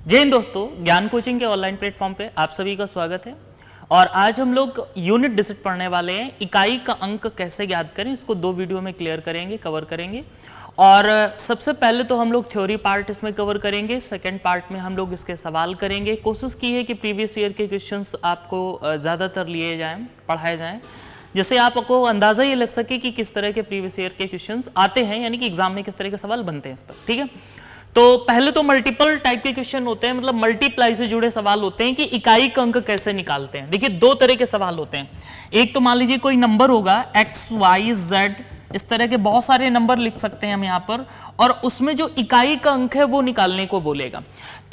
जय हिंद दोस्तों, ज्ञान कोचिंग के ऑनलाइन प्लेटफॉर्म पे आप सभी का स्वागत है। और आज हम लोग यूनिट डिजिट पढ़ने वाले हैं। इकाई का अंक कैसे ज्ञात करें, इसको दो वीडियो में क्लियर करेंगे, कवर करेंगे। और सबसे पहले तो हम लोग थ्योरी पार्ट इसमें कवर करेंगे, सेकंड पार्ट में हम लोग इसके सवाल करेंगे। कोशिश की है कि प्रीवियस ईयर के क्वेश्चंस आपको ज़्यादातर लिए जाएँ, पढ़ाए जाएँ, जैसे आपको अंदाज़ा ये लग सके कि किस तरह के प्रीवियस ईयर के क्वेश्चंस आते हैं, यानी कि एग्जाम में किस तरह के सवाल बनते हैं इस पर। ठीक है, तो पहले तो मल्टीपल टाइप के क्वेश्चन होते हैं, मतलब मल्टीप्लाई से जुड़े सवाल होते हैं कि इकाई का अंक कैसे निकालते हैं। देखिए दो तरह के सवाल होते हैं। एक तो मान लीजिए कोई नंबर होगा x, y, z, इस तरह के बहुत सारे नंबर लिख सकते हैं हम यहाँ पर, और उसमें जो इकाई का अंक है वो निकालने को बोलेगा।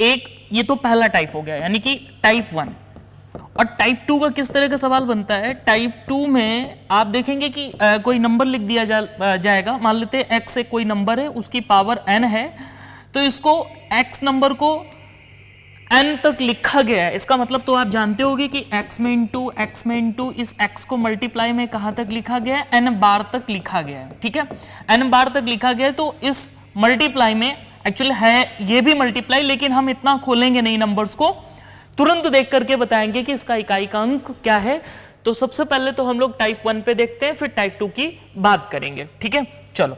एक ये तो पहला टाइप हो गया, यानी कि टाइप 1। और टाइप 2 का किस तरह का सवाल बनता है? टाइप 2 में आप देखेंगे कि कोई नंबर लिख दिया जाएगा। मान लेते हैं x एक कोई नंबर है, उसकी पावर n है, तो इसको x नंबर को n तक लिखा गया है। इसका मतलब तो आप जानते होंगे कि x में इंटू इस x को मल्टीप्लाई में कहां तक लिखा गया है? n बार तक लिखा गया है। ठीक है, n बार तक लिखा गया है। तो इस मल्टीप्लाई में एक्चुअली है ये भी मल्टीप्लाई, लेकिन हम इतना खोलेंगे नहीं नंबर्स को, तुरंत देख करके बताएंगे कि इसका इकाई का अंक क्या है। तो सबसे पहले तो हम लोग टाइप 1 पे देखते हैं, फिर टाइप 2 की बात करेंगे। ठीक है, चलो।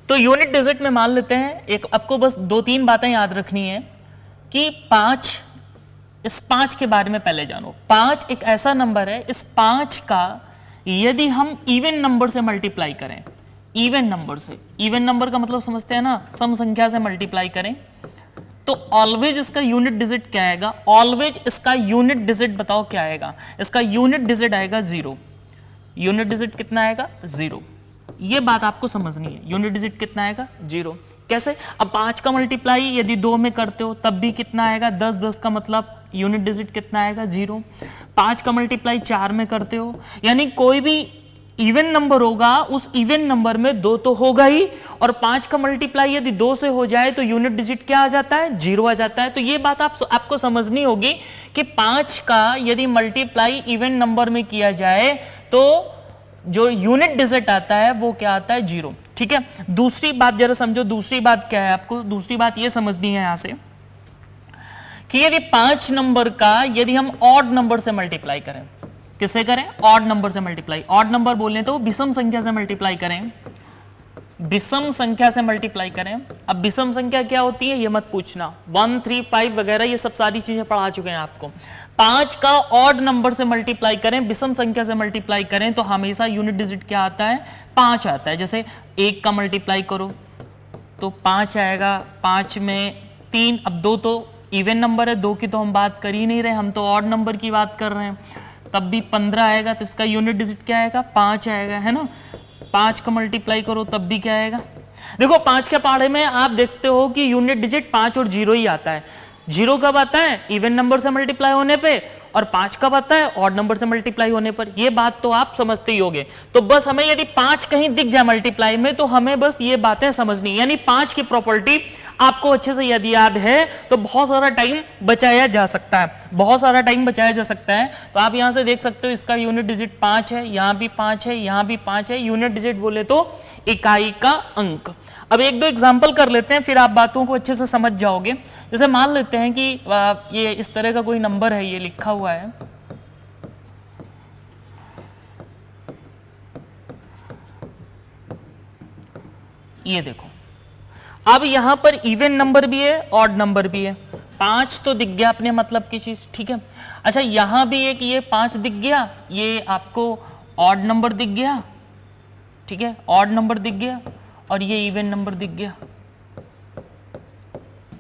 तो यूनिट डिजिट में मान लेते हैं, एक आपको बस 2-3 बातें याद रखनी है कि 5, इस 5 के बारे में पहले जानो। 5 एक ऐसा नंबर है, इस 5 का यदि हम इवन नंबर से मल्टीप्लाई करें, इवन नंबर से, इवन नंबर का मतलब समझते हैं ना, सम संख्या से मल्टीप्लाई करें, तो ऑलवेज इसका यूनिट डिजिट क्या आएगा? ऑलवेज इसका यूनिट डिजिट बताओ क्या आएगा? इसका यूनिट डिजिट आएगा 0। यूनिट डिजिट कितना आएगा? 0। ये बात आपको समझनी है। यूनिट डिजिट कितना आएगा? 0। कैसे? अब 5 का मल्टीप्लाई यदि 2 में करते हो तब भी कितना आएगा? 10। 10 का मतलब यूनिट डिजिट कितना आएगा? 0। 5 का मल्टीप्लाई 4 में करते हो, यानी कोई भी इवन नंबर होगा, उस इवन नंबर में 2 तो होगा ही, और 5 का मल्टीप्लाई यदि 2 से हो जाए तो यूनिट डिजिट क्या आ जाता है? 0 आ जाता है। तो ये बात आपको समझनी होगी कि 5 का यदि मल्टीप्लाई इवन नंबर में किया जाए तो जो यूनिट डिजिट आता है वो क्या आता है? 0। ठीक है, दूसरी बात जरा समझो। दूसरी बात क्या है? आपको दूसरी बात ये समझनी है यहां से कि यदि 5 नंबर का यदि हम ऑड नंबर से मल्टीप्लाई करें, किससे करें? ऑड नंबर से मल्टीप्लाई। ऑड नंबर बोलने तो विषम संख्या से मल्टीप्लाई करें, विषम संख्या से मल्टीप्लाई करें। अब विषम संख्या क्या होती है ये मत पूछना, 1, 3, 5 वगैरह ये सब सारी चीजें पढ़ा चुके हैं आपको। 5 का ऑड नंबर से मल्टीप्लाई करें, विषम संख्या से मल्टीप्लाई करें, तो हमेशा यूनिट डिजिट क्या आता है? 5 आता है। जैसे 1 का मल्टीप्लाई करो तो 5 आएगा, 5 में 3। अब 2 तो इवन नंबर है, 2 की तो हम बात कर ही नहीं रहे, हम तो ऑड नंबर की बात कर रहे हैं, तब भी 15 आएगा। तो इसका यूनिट डिजिट क्या आएगा? 5 आएगा, है ना। 5 का मल्टीप्लाई करो तब भी क्या आएगा? देखो 5 के पहाड़े में आप देखते हो कि यूनिट डिजिट 5 और 0 ही आता है। 0 कब आता है? इवन नंबर से मल्टीप्लाई होने पे, और 5 कब आता है? ऑड नंबर से मल्टीप्लाई होने पर। ये बात तो आप समझते ही होंगे। तो बस हमें यदि 5 कहीं दिख जाए मल्टीप्लाई में तो हमें बस ये बातें समझनी, यानी 5 की प्रॉपर्टी आपको अच्छे से यदि याद है तो बहुत सारा टाइम बचाया जा सकता है, बहुत सारा टाइम बचाया जा सकता है। तो आप यहां से देख सकते हो इसका यूनिट डिजिट 5 है, यहां भी 5 है, यहां भी 5 है। यूनिट डिजिट बोले तो इकाई का अंक। अब 1-2 एग्जाम्पल कर लेते हैं, फिर आप बातों को अच्छे से समझ जाओगे। जैसे मान लेते हैं कि ये इस तरह का कोई नंबर है, ये लिखा हुआ है, ये देखो। अब यहां पर इवन नंबर भी है, ऑड नंबर भी है। 5 तो दिख गया अपने मतलब की चीज। ठीक है, अच्छा यहां भी एक ये 5 दिख गया, ये आपको ऑड नंबर दिख गया। ठीक है, ऑड नंबर दिख गया, और ये इवन नंबर दिख गया।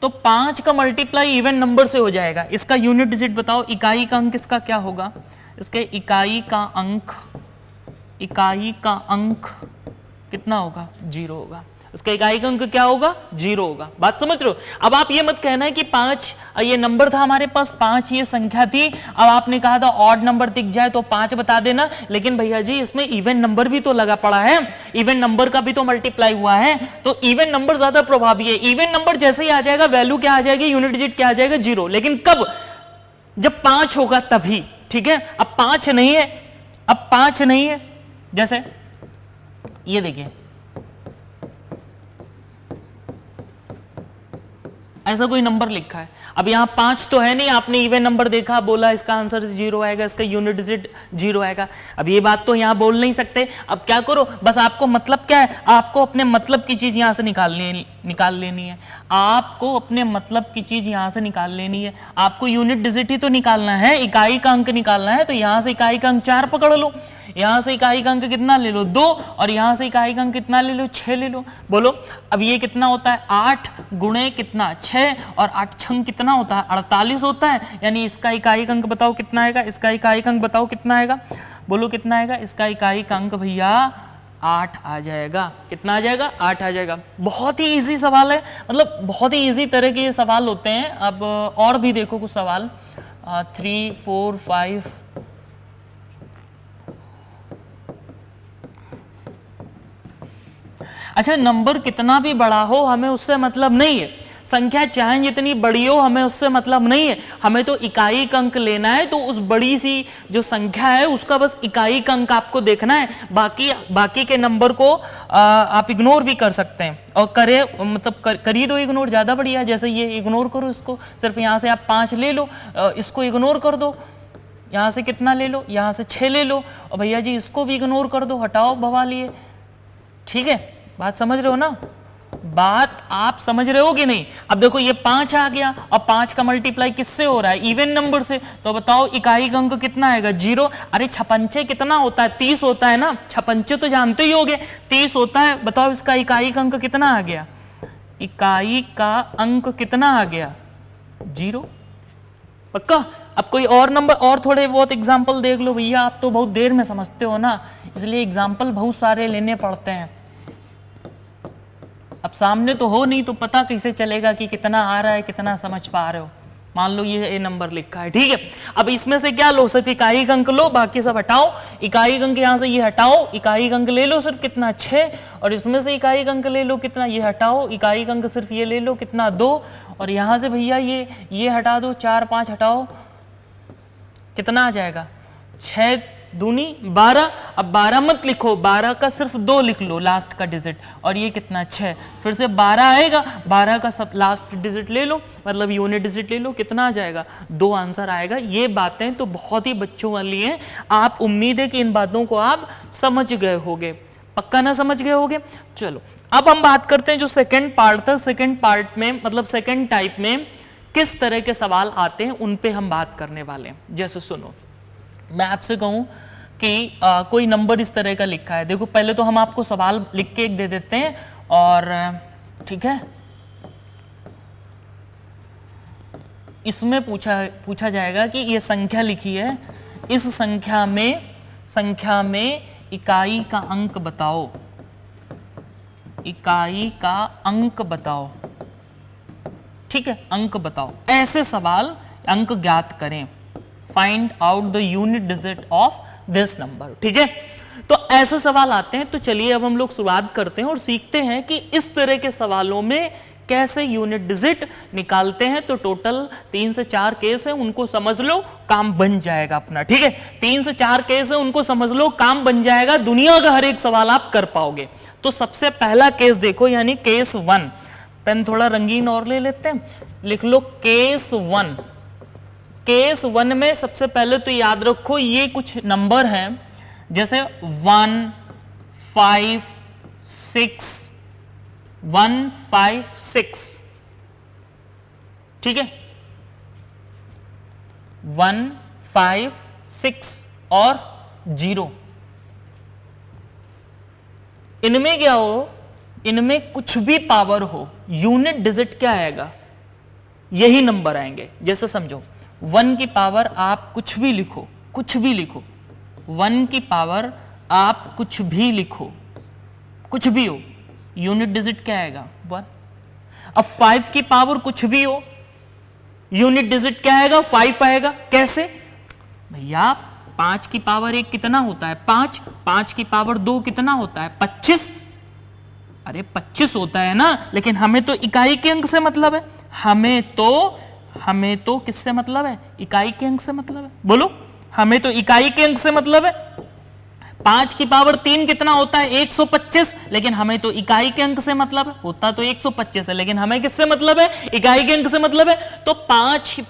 तो 5 का मल्टीप्लाई इवन नंबर से हो जाएगा। इसका यूनिट डिजिट बताओ, इकाई का अंक इसका क्या होगा? इसके इकाई का अंक कितना होगा? 0 होगा। इसका इकाई का अंक क्या होगा? 0 होगा। बात समझ रहे हो? अब आप ये मत कहना है कि 5 ये नंबर था हमारे पास, 5 ये संख्या थी, अब आपने कहा था ऑड नंबर दिख जाए तो 5 बता देना। लेकिन भैया जी इसमें इवन नंबर भी तो लगा पड़ा है, इवन नंबर का भी तो मल्टीप्लाई हुआ है, तो इवन नंबर ज्यादा प्रभावी है। इवन नंबर जैसे ही आ जाएगा वैल्यू क्या आ जाएगी? यूनिट डिजिट क्या आ जाएगा? 0। लेकिन कब? जब 5 होगा तभी। ठीक है, अब 5 नहीं है, अब 5 नहीं है। जैसे ये देखिए ऐसा कोई नंबर लिखा है। अब यहाँ 5 तो है नहीं, आपने इवन नंबर देखा, बोला इसका आंसर 0 आएगा, इसका यूनिट डिजिट 0 आएगा। अब ये बात तो यहाँ बोल नहीं सकते। अब क्या करो, बस आपको मतलब क्या है, आपको अपने मतलब की चीज यहाँ से निकाल लेनी है। आपको अपने मतलब की चीज यहाँ से निकाल लेनी है। आपको यूनिट डिजिट ही तो निकालना है, इकाई का अंक निकालना है। तो यहाँ से इकाई का अंक 4 पकड़ लो, यहाँ से इकाई का अंक कितना ले लो 2, और यहाँ से इकाई का अंक कितना ले लो 6 ले लो। बोलो अब ये कितना होता है, 8 गुणे कितना 6, और 8 छंग कितना होता है 48 होता है। यानी इसका इकाई का अंक बताओ कितना आएगा, इसका इकाई का अंक बताओ कितना आएगा, बोलो कितना आएगा। इसका इकाई का अंक भैया 8 आ जाएगा। कितना आ जाएगा, 8 आ जाएगा। बहुत ही इजी सवाल है, मतलब बहुत ही इजी तरह के ये सवाल होते हैं। अब और भी देखो कुछ सवाल, 3 4 5 अच्छा, नंबर कितना भी बड़ा हो हमें उससे मतलब नहीं है, संख्या चाहे जितनी बड़ी हो हमें उससे मतलब नहीं है। हमें तो इकाई का अंक लेना है। तो उस बड़ी सी जो संख्या है उसका बस इकाई का अंक आपको देखना है। बाकी के नंबर को आप इग्नोर भी कर सकते हैं, और करे मतलब करिए तो इग्नोर ज्यादा बढ़िया है। जैसे ये इग्नोर करो इसको, सिर्फ यहाँ से आप 5 ले लो, इसको इग्नोर कर दो, यहाँ से कितना ले लो, यहाँ से 6 ले लो, और भैया जी इसको भी इग्नोर कर दो, हटाओ बवालिए। ठीक है, बात समझ रहे हो ना, बात आप समझ रहे हो कि नहीं। अब देखो ये 5 आ गया, और 5 का मल्टीप्लाई किससे हो रहा है, इवन नंबर से। तो बताओ इकाई का अंक कितना आएगा 0। अरे छपंचे कितना होता है, 30 होता है ना, छपंचे तो जानते ही होगे 30 होता है। बताओ इसका इकाई का अंक कितना आ गया, इकाई का अंक कितना आ गया 0। पक्का। अब कोई और नंबर और थोड़े बहुत एग्जाम्पल देख लो भैया, आप तो बहुत देर में समझते हो ना, इसलिए एग्जाम्पल बहुत सारे लेने पड़ते हैं। अब सामने तो हो नहीं तो पता कैसे चलेगा कि कितना आ रहा है, कितना समझ पा रहे हो। मान लो ये नंबर लिखा है, ठीक है। अब इसमें से क्या लो, सिर्फ इकाई का अंक लो, बाकी सब हटाओ। इकाई का अंक यहाँ से ये हटाओ, इकाई का अंक ले लो सिर्फ कितना 6, और इसमें से इकाई का अंक ले लो कितना, ये हटाओ, इकाई का अंक सिर्फ ये ले लो कितना 2, और यहाँ से भैया ये हटा दो, 4 5 हटाओ, कितना आ जाएगा 6 दूनी 12। अब 12 मत लिखो, 12 का सिर्फ 2 लिख लो लास्ट का डिजिट, और ये कितना 6, फिर से 12 आएगा, 12 का सब लास्ट डिजिट ले लो, मतलब यूनिट डिजिट ले लो, कितना आ जाएगा 2 आंसर आएगा। ये बातें तो बहुत ही बच्चों वाली हैं। आप उम्मीद है कि इन बातों को आप समझ गए होगे, पक्का ना समझ गए होगे। चलो अब हम बात करते हैं जो सेकेंड पार्ट था। सेकेंड पार्ट में मतलब सेकेंड टाइप में किस तरह के सवाल आते हैं उन पे हम बात करने वाले हैं। जैसे सुनो, मैं आपसे कहूं कि कोई नंबर इस तरह का लिखा है। देखो पहले तो हम आपको सवाल लिख के एक दे देते हैं, और ठीक है, इसमें पूछा जाएगा कि ये संख्या लिखी है, इस संख्या में इकाई का अंक बताओ, इकाई का अंक बताओ। ठीक है, अंक बताओ। ऐसे सवाल, अंक ज्ञात करें, find out the unit digit of this number. ठीक है, तो ऐसे सवाल आते हैं। तो चलिए अब हम लोग शुरुआत करते हैं और सीखते हैं कि इस तरह के सवालों में कैसे यूनिट डिजिट निकालते हैं। तो टोटल 3 से 4 केस है, उनको समझ लो, काम बन जाएगा अपना। ठीक है, 3 से 4 केस है, उनको समझ लो, काम बन जाएगा, दुनिया का हर एक सवाल आप कर पाओगे। तो सबसे पहला केस देखो, यानी केस 1। पेन थोड़ा रंगीन और ले लेते हैं, लिख लो केस 1। केस 1 में सबसे पहले तो याद रखो ये कुछ नंबर हैं, जैसे 1 5 6 1 5 6। ठीक है, 1 5 6 और 0। इनमें क्या हो, इनमें कुछ भी पावर हो, यूनिट डिजिट क्या आएगा, यही नंबर आएंगे। जैसे समझो 1 की पावर आप कुछ भी लिखो, कुछ भी लिखो, 1 की पावर आप कुछ भी लिखो, कुछ भी हो, यूनिट डिजिट क्या आएगा 1। अब 5 की पावर कुछ भी हो, यूनिट डिजिट क्या आएगा 5 आएगा। कैसे भैया, 5 की पावर 1 कितना होता है 5, 5 की पावर 2 कितना होता है 25। अरे 25 होता है ना, लेकिन हमें तो इकाई के अंक से मतलब है, हमें तो किससे मतलब है, इकाई के अंक से मतलब है। बोलो, हमें तो इकाई के अंक से मतलब है। 5 की पावर 3 कितना होता है? 125। लेकिन हमें तो इकाई के अंक से मतलब है, होता तो 125 है, लेकिन हमें किससे मतलब है? इकाई के अंक से मतलब है। तो 5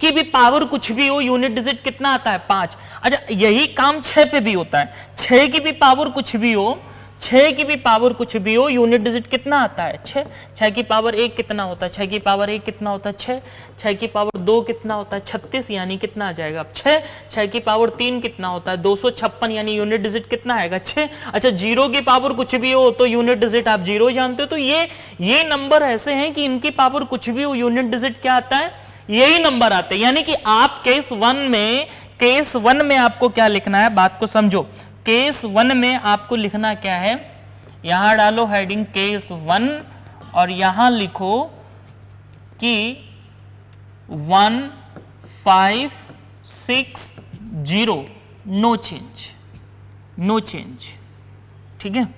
की भी पावर कुछ भी हो, यूनिट डिजिट कितना आता है? 5। अच्छा, यही काम 6 पे भी होता है। 6 की भी पावर कुछ भी हो, 6 की भी पावर कुछ भी हो, यूनिट डिजिट कितना आता है? 6। 6 की पावर 1 कितना होता है? 6 की पावर 1 कितना होता है? 6। 6 की पावर 2 कितना होता है? 36, यानी कितना आ जाएगा अब? 6। 6 की पावर 3 कितना होता है? 256, यानी यूनिट डिजिट कितना आएगा? 6। अच्छा, 0 की पावर कुछ भी हो तो यूनिट डिजिट आप 0 जानते हो। तो ये नंबर ऐसे हैं कि इनकी पावर कुछ भी हो, यूनिट डिजिट क्या आता है? यही नंबर आते हैं। यानी कि आप केस 1 में आपको क्या लिखना है, बात को समझो। केस 1 में आपको लिखना क्या है? यहां डालो हेडिंग केस 1 और यहां लिखो कि 1560 नो चेंज, नो चेंज, ठीक है,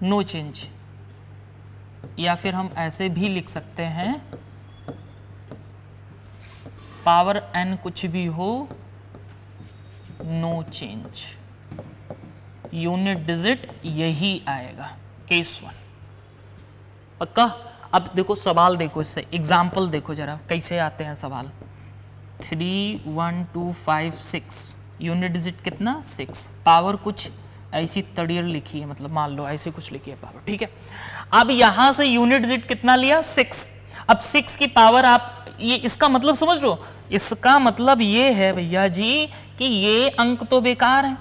नो चेंज। या फिर हम ऐसे भी लिख सकते हैं, पावर n कुछ भी हो, नो चेंज, यूनिट डिजिट यही आएगा। केस 1 पक्का। अब देखो सवाल, देखो इससे एग्जाम्पल देखो जरा कैसे आते हैं सवाल। 3 1 2 5 6, यूनिट डिजिट कितना? 6। पावर कुछ ऐसी तड़ियर लिखी है, मतलब मान लो ऐसे कुछ लिखी है पावर, ठीक है। अब यहां से यूनिट डिजिट कितना लिया? 6। अब 6 की पावर आप, ये इसका मतलब समझ लो, इसका मतलब ये है भैया जी कि ये अंक तो बेकार है,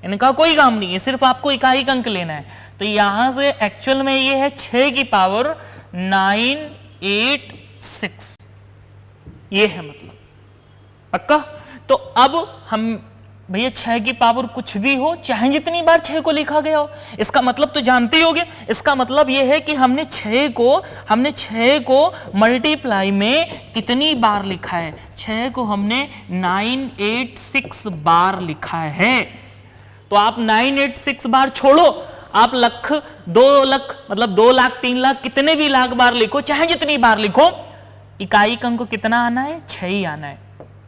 इनका कोई काम नहीं है, सिर्फ आपको इकाई का अंक लेना है। तो यहां से एक्चुअल में ये है 6 की पावर 986, ये है मतलब, पक्का। तो अब हम भैया 6 की पावर कुछ भी हो, चाहे जितनी बार 6 को लिखा गया हो, इसका मतलब तो जानते ही होगे। इसका मतलब यह है कि हमने 6 को मल्टीप्लाई में कितनी बार लिखा है? 6 को हमने 986 बार लिखा है। तो आप 986 बार छोड़ो, आप लाख, 2 लाख, मतलब 2 लाख, 3 लाख, कितने भी लाख बार लिखो, चाहे जितनी बार लिखो, इकाई का अंक कितना आना है? 6 ही आना है।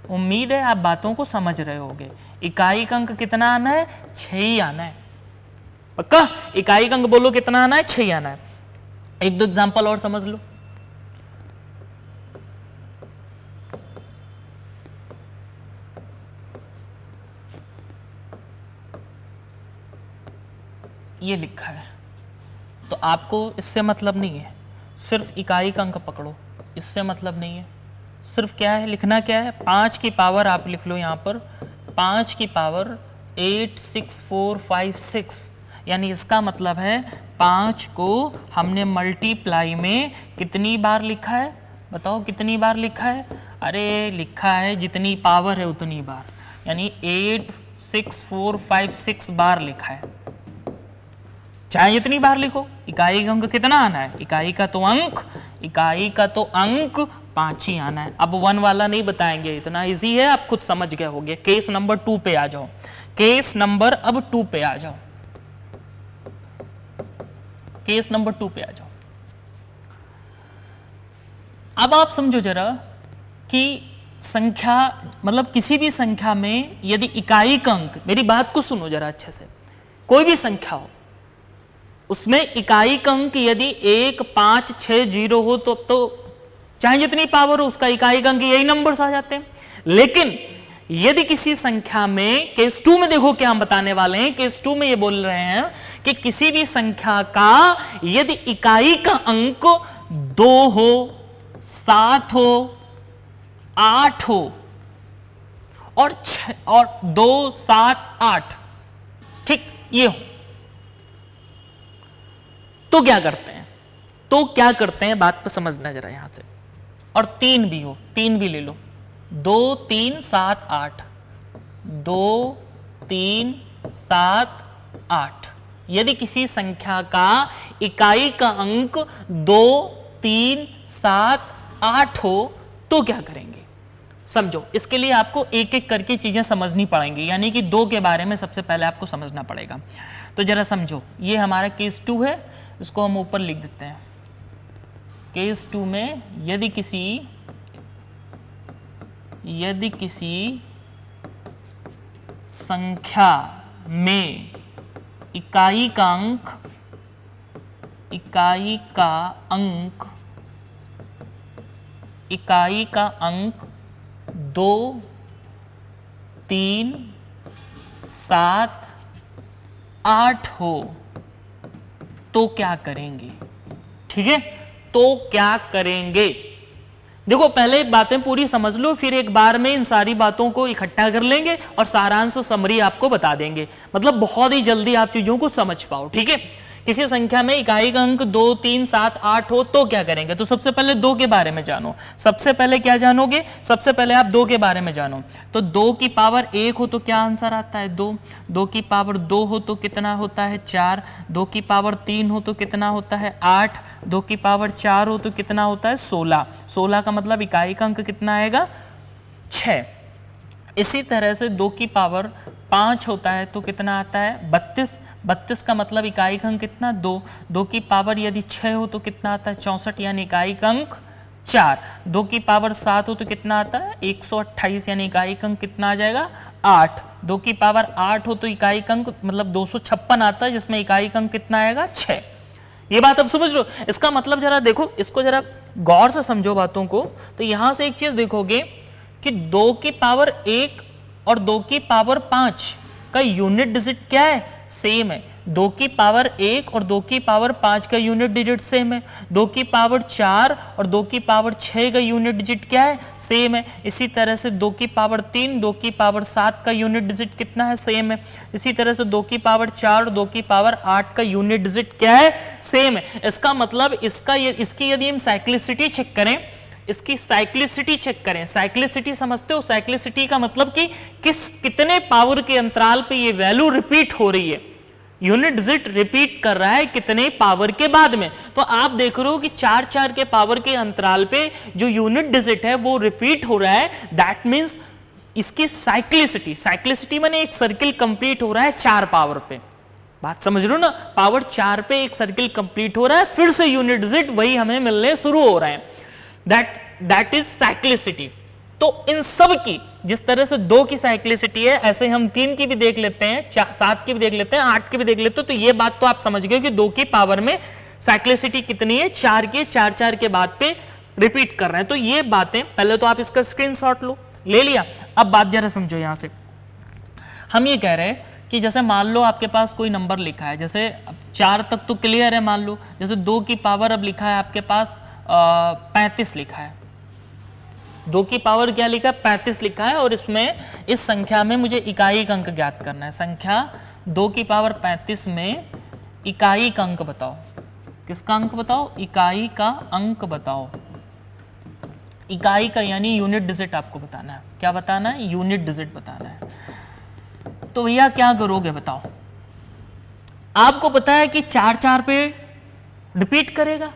उम्मीद है आप बातों को समझ रहे होगे। इकाई का अंक कितना आना है? 6 ही आना है, पक्का। इकाई का अंक बोलो कितना आना है? 6 ही आना है। एक दो एग्जांपल और समझ लो। ये लिखा है, तो आपको इससे मतलब नहीं है, सिर्फ इकाई का अंक पकड़ो, इससे मतलब नहीं है। सिर्फ क्या है लिखना, क्या है? 5 की पावर आप लिख लो यहां पर, 5 की पावर 86456, यानी इसका मतलब है 5 को हमने मल्टीप्लाई में कितनी बार लिखा है? बताओ कितनी बार लिखा है? अरे लिखा है जितनी पावर है उतनी बार, यानी 86456 बार लिखा है। चाहे जितनी बार लिखो, इकाई का अंक कितना आना है? इकाई का तो अंक 5 ही आना है। अब 1 वाला नहीं बताएंगे, इतना इजी है, आप खुद समझ गए होंगे। केस नंबर 2 पे आ जाओ, केस नंबर अब 2 पे आ जाओ, केस नंबर 2 पे आ जाओ। अब आप समझो जरा कि संख्या, मतलब किसी भी संख्या में यदि इकाई का अंक, मेरी बात को सुनो जरा अच्छे से, कोई भी संख्या हो उसमें इकाई का अंक यदि 1 5 6 0 हो तो चाहे जितनी पावर हो उसका इकाई का अंक यही नंबर्स आ जाते हैं। लेकिन यदि किसी संख्या में, केस 2 में देखो क्या हम बताने वाले हैं, केस 2 में ये बोल रहे हैं कि किसी भी संख्या का यदि इकाई का अंक 2 हो, 7 हो, 8 हो और 2 7 8, ठीक, ये हो, तो क्या करते हैं? बात को समझना जरा यहां से। और 3 भी हो, 3 भी ले लो, 2 3 7 8, 2 3 7 8। यदि किसी संख्या का इकाई का अंक 2 3 7 8 हो तो क्या करेंगे? समझो, इसके लिए आपको एक एक करके चीजें समझनी पड़ेंगी, यानी कि 2 के बारे में सबसे पहले आपको समझना पड़ेगा। तो जरा समझो, ये हमारा केस 2 है, इसको हम ऊपर लिख देते हैं। केस 2 में यदि किसी संख्या में इकाई का अंक 2, 3, 7, 8 हो तो क्या करेंगे? ठीक है, तो क्या करेंगे? देखो पहले बातें पूरी समझ लो, फिर एक बार में इन सारी बातों को इकट्ठा कर लेंगे और सारांश समरी आपको बता देंगे, मतलब बहुत ही जल्दी आप चीजों को समझ पाओ। ठीक है, किसी संख्या में इकाई का अंक 2, 3, 7, 8 हो तो क्या करेंगे? तो सबसे पहले 2 के बारे में जानो। सबसे पहले क्या जानोगे? सबसे पहले आप 2 के बारे में जानो। तो 2 की पावर 1 हो तो क्या आंसर आता है? 2। 2 की पावर 2 हो तो कितना होता है? 4। 2 की पावर 3 हो तो कितना होता है? 8। 2 की पावर 4 हो तो कितना होता है? 16। 16 का मतलब इकाई का अंक कितना आएगा? 6। इसी तरह से 2 की पावर 5 होता है तो कितना आता है? 32। 32 का मतलब इकाई का अंक कितना? 2। 2 की पावर यदि 6 हो तो कितना आता है? 64, यानी इकाई का अंक 4। 2 की पावर 7 हो तो कितना आता है? 128, यानी इकाई का अंक कितना आ जाएगा? 8। 2 की पावर 8 हो तो इकाई का अंक मतलब 256 आता है, जिसमें इकाई का अंक कितना आएगा? 6। ये बात अब समझ लो। इसका मतलब जरा देखो, इसको जरा गौर से समझो बातों को। तो यहां से एक चीज देखोगे कि 2 की पावर 1 और 2 की पावर 5 का यूनिट डिजिट क्या है? सेम है। 2 की पावर 1 और 2 की पावर 5 का यूनिट डिजिट सेम है। 2 की पावर 4 और 2 की पावर 6 का यूनिट डिजिट क्या है? सेम है। इसी तरह से 2 की पावर 3, 2 की पावर 7 का यूनिट डिजिट कितना है? सेम है। इसी तरह से 2 की पावर 4 और 2 की पावर 8 का यूनिट डिजिट क्या है? सेम है। इसका मतलब इसकी यदि हम साइक्लिसिटी चेक करें, इसकी साइक्लिसिटी चेक करें। साइक्लिसिटी समझते हो? साइक्लिसिटी का मतलब कि कितने पावर के अंतराल पे ये वैल्यू रिपीट हो रही है, यूनिट डिजिट रिपीट कर रहा है कितने पावर के बाद में। तो आप देख रहे हो कि 4-4 के पावर के अंतराल पे जो यूनिट डिजिट है वो रिपीट हो रहा है। दैट मींस इसकी साइक्लिसिटी माने एक सर्किल कंप्लीट हो रहा है 4 पावर पे। बात समझ रहे हो ना? पावर 4 पे एक सर्किल कंप्लीट हो रहा है, फिर से यूनिट डिजिट वही हमें मिलने शुरू हो रहे हैं। That is cyclicity. तो इन सब की जिस तरह से 2 की साइक्लिसिटी है, ऐसे हम 3 की भी देख लेते हैं, 7 की भी देख लेते हैं, 8 की भी देख लेते हैं। तो ये बात तो आप समझ गए कि 2 की पावर में साइक्लिसिटी कितनी है? 4 के 4-4 के बाद पे रिपीट कर रहे हैं। तो ये बातें पहले तो आप इसका स्क्रीनशॉट लो, ले लिया। अब बात जरा समझो। यहां से हम ये कह रहे हैं कि जैसे मान लो आपके पास कोई नंबर लिखा है, जैसे 4 तक तो क्लियर है, मान लो जैसे 2 की पावर अब लिखा है आपके पास 35 लिखा है। 2 की पावर क्या लिखा है? 35 लिखा है। और इसमें इस संख्या में मुझे इकाई का अंक ज्ञात करना है। संख्या 2 की पावर 35 में इकाई का अंक बताओ। किसका अंक बताओ? इकाई का अंक बताओ। इकाई का यानी यूनिट डिजिट आपको बताना है। क्या बताना है? यूनिट डिजिट बताना है। तो भैया क्या करोगे बताओ? आपको पता है कि 4-4 पे रिपीट करेगा,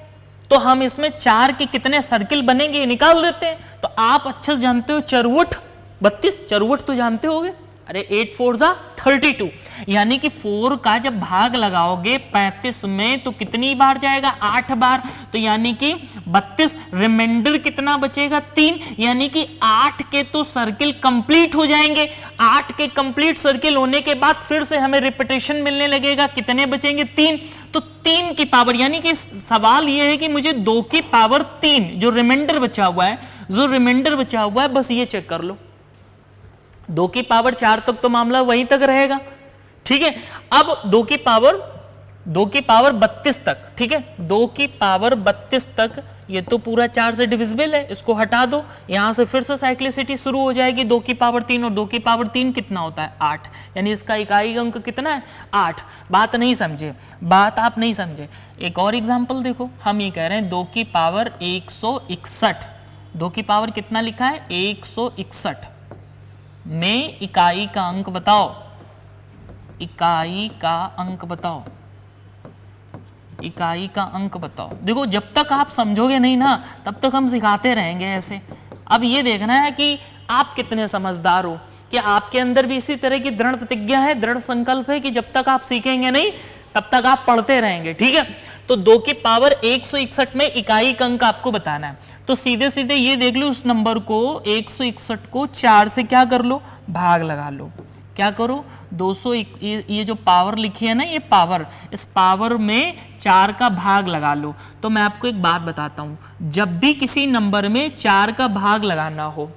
तो हम इसमें 4 के कितने सर्किल बनेंगे निकाल देते हैं। तो आप अच्छे से जानते हो चरवुट 32, चरवुट तो जानते होगे। अरे 8 4 जा 32, यानी कि 4 का जब भाग लगाओगे 35 में तो कितनी बार जाएगा? 8 बार। तो यानी कि 32, रिमाइंडर कितना बचेगा? 3, यानी कि 8 के तो सर्किल कंप्लीट हो जाएंगे। 8 के कंप्लीट सर्किल होने के बाद फिर से हमें रिपीटेशन मिलने लगेगा। कितने बचेंगे? 3। तो 3 की पावर, यानी कि सवाल यह है कि मुझे 2 की पावर 3 जो रिमाइंडर बचा हुआ है, बस ये चेक कर लो। 2 की पावर 4 तक तो मामला वहीं तक रहेगा, ठीक है। अब 2 की पावर 32 तक, ठीक है। 2 की पावर 32 तक ये तो पूरा 4 से डिविजिबल है, इसको हटा दो। यहां से फिर से साइक्लिसिटी शुरू हो जाएगी। 2 की पावर 3 और 2 की पावर 3 कितना होता है? 8, यानी इसका इकाई अंक कितना है? 8। बात आप नहीं समझे। एक और एग्जांपल देखो, हम ये कह रहे हैं 2 की पावर 161। 2 की पावर कितना लिखा है? 161 में इकाई का अंक बताओ। इकाई का अंक बताओ। देखो जब तक आप समझोगे नहीं ना, तब तक हम सिखाते रहेंगे ऐसे। अब ये देखना है कि आप कितने समझदार हो, कि आपके अंदर भी इसी तरह की दृढ़ प्रतिज्ञा है, दृढ़ संकल्प है कि जब तक आप सीखेंगे नहीं तब तक आप पढ़ते रहेंगे, ठीक है। तो 2 की पावर 161 में इकाई का अंक आपको बताना है। तो सीधे सीधे ये देख लो, उस नंबर को 161 को 4 से क्या कर लो? भाग लगा लो। क्या करो 200 ये जो पावर लिखी है ना, ये पावर, इस पावर में 4 का भाग लगा लो। तो मैं आपको एक बात बताता हूं, जब भी किसी नंबर में 4 का भाग लगाना हो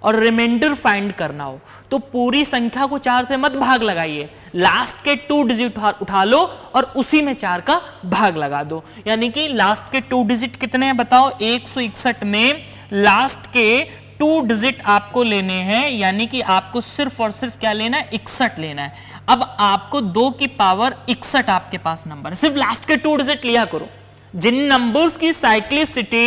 और रिमाइंडर फाइंड करना हो तो पूरी संख्या को 4 से मत भाग लगाइए, लास्ट के 2 डिजिट उठा लो और उसी में 4 का भाग लगा दो। यानी कि लास्ट के 2 डिजिट कितने हैं बताओ, 161 में लास्ट के 2 डिजिट आपको लेने हैं, यानी कि आपको सिर्फ और सिर्फ क्या लेना है, 61 लेना है। अब आपको 2 की पावर 61 आपके पास नंबर है, सिर्फ लास्ट के 2 डिजिट लिया करो। जिन नंबर्स की साइक्लिसिटी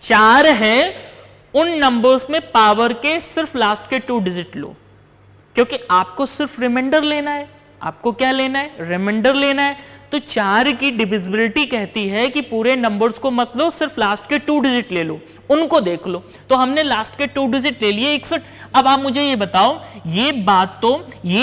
4 है उन नंबर्स में पावर के सिर्फ लास्ट के 2 डिजिट लो, क्योंकि आपको सिर्फ रिमाइंडर लेना है। आपको क्या लेना है, रिमाइंडर लेना है। तो 4 की डिविजिबिलिटी कहती है कि पूरे नंबर्स को मत लो, सिर्फ लास्ट के 2 डिजिट ले लो, उनको देख लो। तो हमने लास्ट के 2 डिजिट ले लिए 61। अब आप मुझे ये बताओ, ये